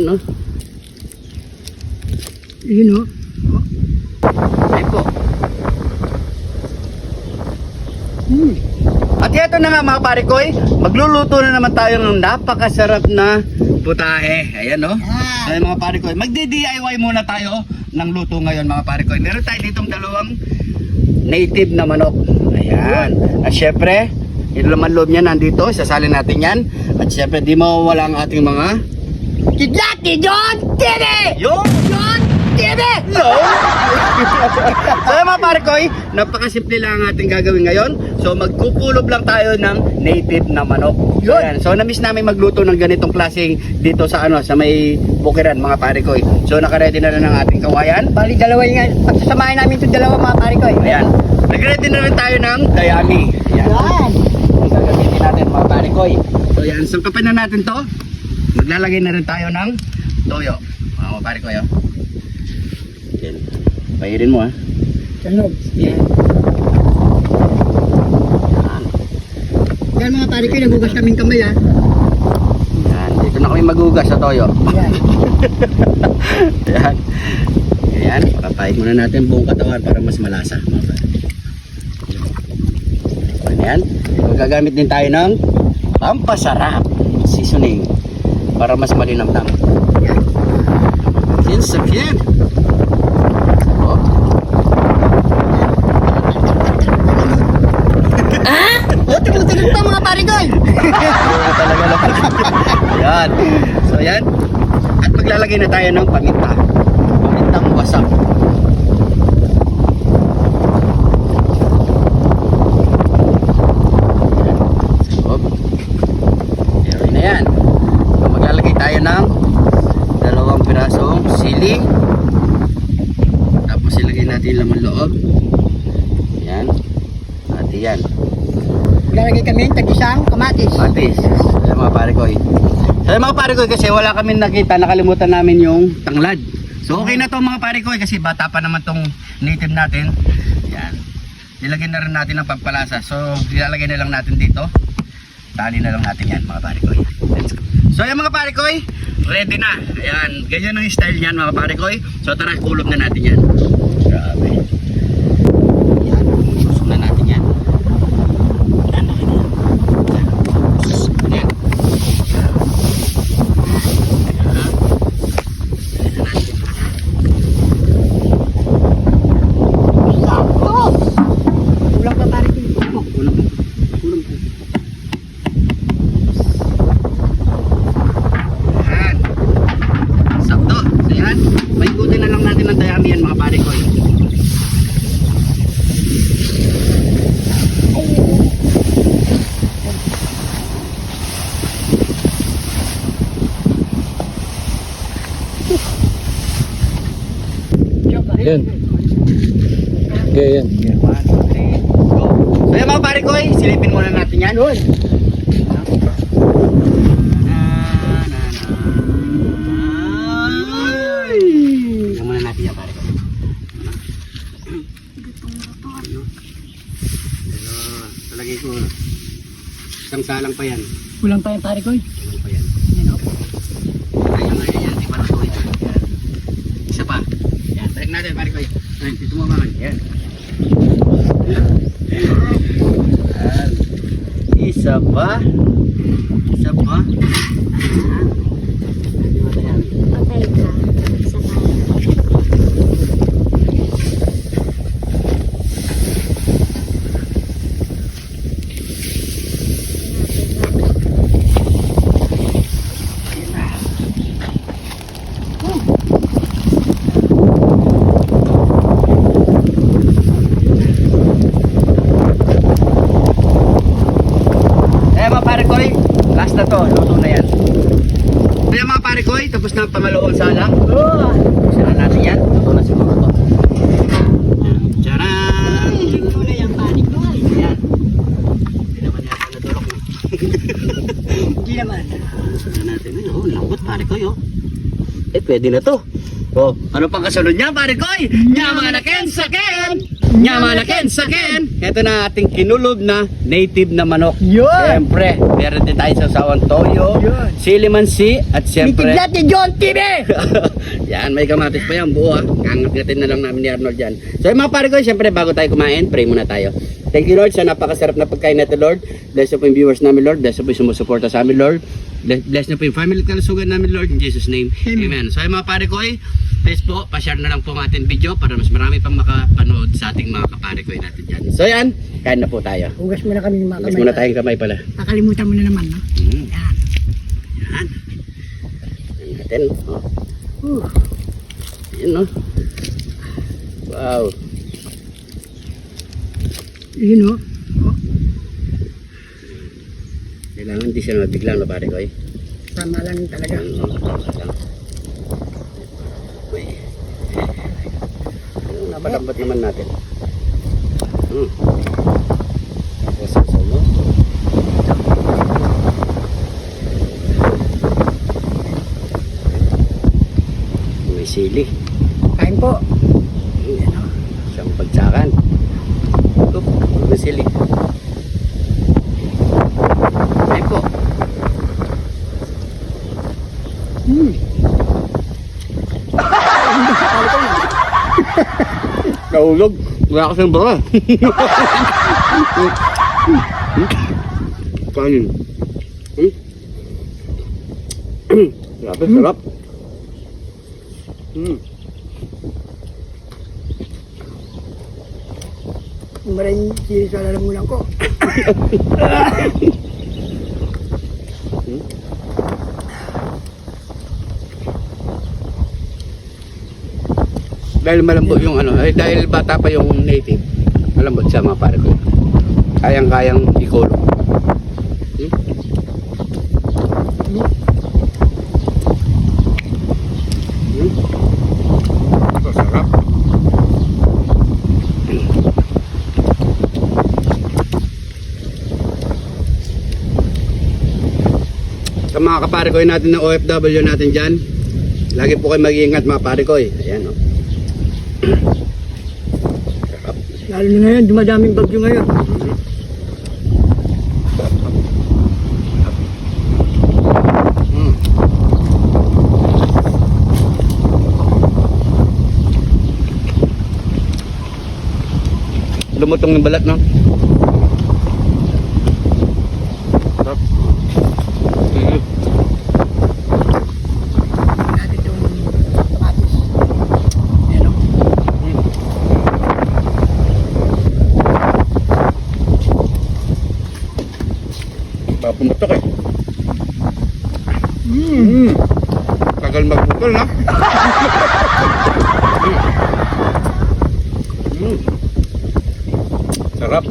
Ayun, no? Yun o. Ay po. Hmm. At ito na nga mga pare ko, magluluto na naman tayo ng napakasarap na putahe. Ayan, no? Ayan mga pare ko, magdi-DIY muna tayo ng luto ngayon mga pare ko. Meron tayo ditong dalawang native na manok. Ayan. At syempre, yung laman loob niya nandito, sasalin natin yan. At syempre, di mawawala ang ating mga Kidlati John TV! yung John TV! no! So yung mga pare ko, napakasimple lang ang ating gagawin ngayon. So magkukulob lang tayo ng native na manok. Ayan. So na-miss namin magluto ng ganitong klaseng dito sa sa may bukiran mga pare ko. So naka-ready na rin ang ating kawayan. Bali dalawa yung pagsasamahin namin itong dalawa mga pare ko. Ayan. Nag-ready na rin tayo ng dayami. Ayan. Yan. Ang gagamitin natin mga pare ko. So yan, sangkapan na natin to. Maglalagay na rin tayo ng toyo. Mga pare ko. Yan. Pahirin mo ha. Sanog. Yan. Yan mga pare ko, nagugas kaming kamay ha. Yan. Dito na kami magugas sa toyo. Yan. Yan. Ayan. Papahid muna natin buong katawan para mas malasa. Mga pare. Ayan. Gagamit din tayo ng pampasarap seasoning para mas malinamnam. Yan. Insakyan. O, tigil-tigil pa mga pare ko. Talaga lang. Ayan. So ayan. At maglalagay na tayo ng paminta. Pamintang wasak. Meron na yan. So maglalagay tayo ng 2 pirasong sili. Tapos ilagay natin yung laman loob. Ayan. At yan. Lalagay kami ng tag-isang kamatis. Patis. Ayan mga pare ko. Ayan mga pare ko kasi wala kami nakita, nakalimutan namin yung tanglad. So okay na to mga pare ko kasi bata pa naman tong native natin. Yan. Nilagyan na rin natin ng pagpalasa. So ilalagay na lang natin dito. Tali na lang natin yan mga pare ko. Let's go. So ayan mga pare ko, ready na. Ayan, ganyan ang style niyan mga pare ko. So tara, kulob na natin yan. Grabe. Yan, kusok na natin yan. Ulang pa pare ko. Ayan. Sakto. So yan. Paikutin na lang natin ng dayami yan mga pare ko. Yan. Okay, yan. Okay, 1, 2, 3, go. So yan mga pare ko, silipin muna natin yan. Yun. Tingnan muna natin yan pare ko. Talagay ko. Isang salang pa yan. Ulang pa yung pare ko. Ilan pa yan. Yan o. Ayun nga yan. Di pa natuloy. Yan. Isa pa. Yan. Balik natin pare ko. Ayun. Dito mo mga. Yan. Yan. Isa pa. Isa pa. Yan. Di ba tayo? Patay ka sa kanya. Mga pare koy, last na to, luto na yan. Kaya mga pare koy, tapos na ang pangalawang salang. Sila natin yan, luto na siguro to. Tcharan! Ito na yung pare ko. Yan. Hindi naman yata nadulok na. Hindi naman. Luto natin. Oh, lambot pare koy oh. Pwede na to. Oh, ano pang kasunod niya pare koy? Yaman na ken sa ken! Nyamalaken saken. Ito na ating kinulog na native na manok. Yun. Siyempre, meron din tayo sa sawang toyo, Yun. silimansi, at siyempre, Mitiglat ni John TV! yan, may kamatis pa yan, buo ha. Angat-ngatin na lang namin ni Arnold yan. So yung mga pare ko, siyempre bago tayo kumain, pray muna tayo. Thank you Lord sa napakasarap na pagkain natin Lord. Bless po yung viewers namin Lord. Bless po yung sumusuporta sa amin Lord. Bless na po yung family at kalusugan namin Lord. In Jesus name, Amen. So yung mga pare ko please po, pa-share na lang po ang ating video para mas marami pang makapanood sa ating mga kapare ko natin dyan. So yan, kain na po tayo. Hugas muna kami ng mga Hugas kamay. muna tayong kamay pala. Nakalimutan mo na naman, no? Mm. Yan. Yan. Yan natin. Oh. Yan no. Wow. Yun, no? Kailangan di siya mabiglang na pare ko Tama lang talaga. Yan, Uy. Napalambat naman natin. Sasaw mo. May sili. Kain po. Siyang pagsakan. Oop, may sili. Ay po. Nahulog. Wala ka sa bara. Kanin. Grabe, sarap. Maraming sili sa lalamunan ko. Dahil malambot yung ano, dahil bata pa yung native, malambot siya mga pare ko. Kayang-kayang ikulong. Sarap. Sa mga kapare ko natin ng OFW natin dyan, lagi po kayo mag-iingat mga pare ko. Ayan o. Sarap. Lalo na ngayon, dumadaming bagyo ngayon. Lumutong yung balat, no? Sarap. Natin itong kamatis. Yan, no? Pumutok Tagal magputol, no? Sarap.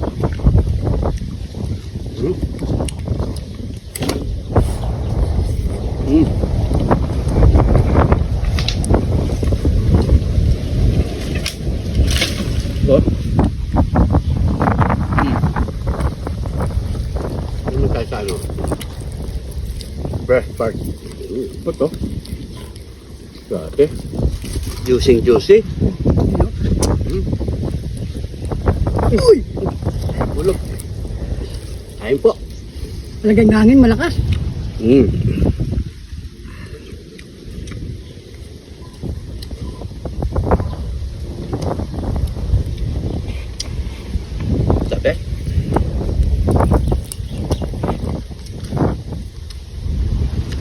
Oh. Ano tayo sa ano? Breast part. Ito to. Grabe. Juicy. Uy! Bulog. Ayun po. Talagang hangin, malakas. Sabi?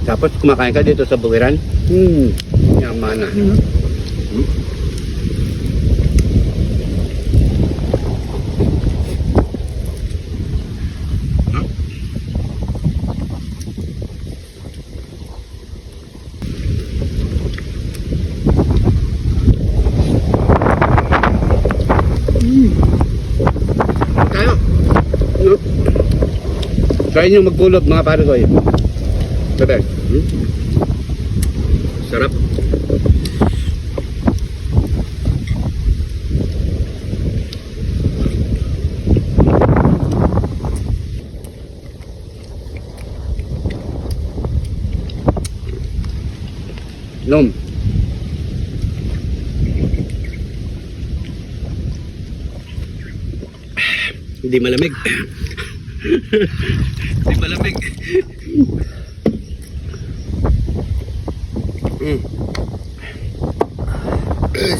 Tapos kumakain ka dito sa buwiran. Yaman na. Tayo. No. Try nyo magkulog mga pare ko. Sabi? Sarap. Nom. Hindi malamig. Hindi malamig.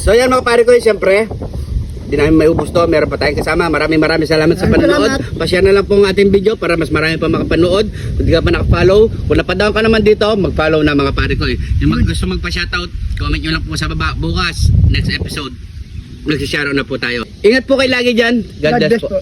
So yan mga pare ko, siyempre hindi namin may ubos to, meron pa tayong kasama. Maraming salamat sa panonood. Pa-share na lang po ang ating video para mas marami pa makapanood. Kung di ka pa nakafollow, kung napadaan ka naman dito, mag-follow na mga pare ko. Yung gusto magpa-shoutout, comment nyo lang po sa baba. Bukas, next episode, nagsishare na po tayo. Ingat po kayo lagi dyan. God bless po.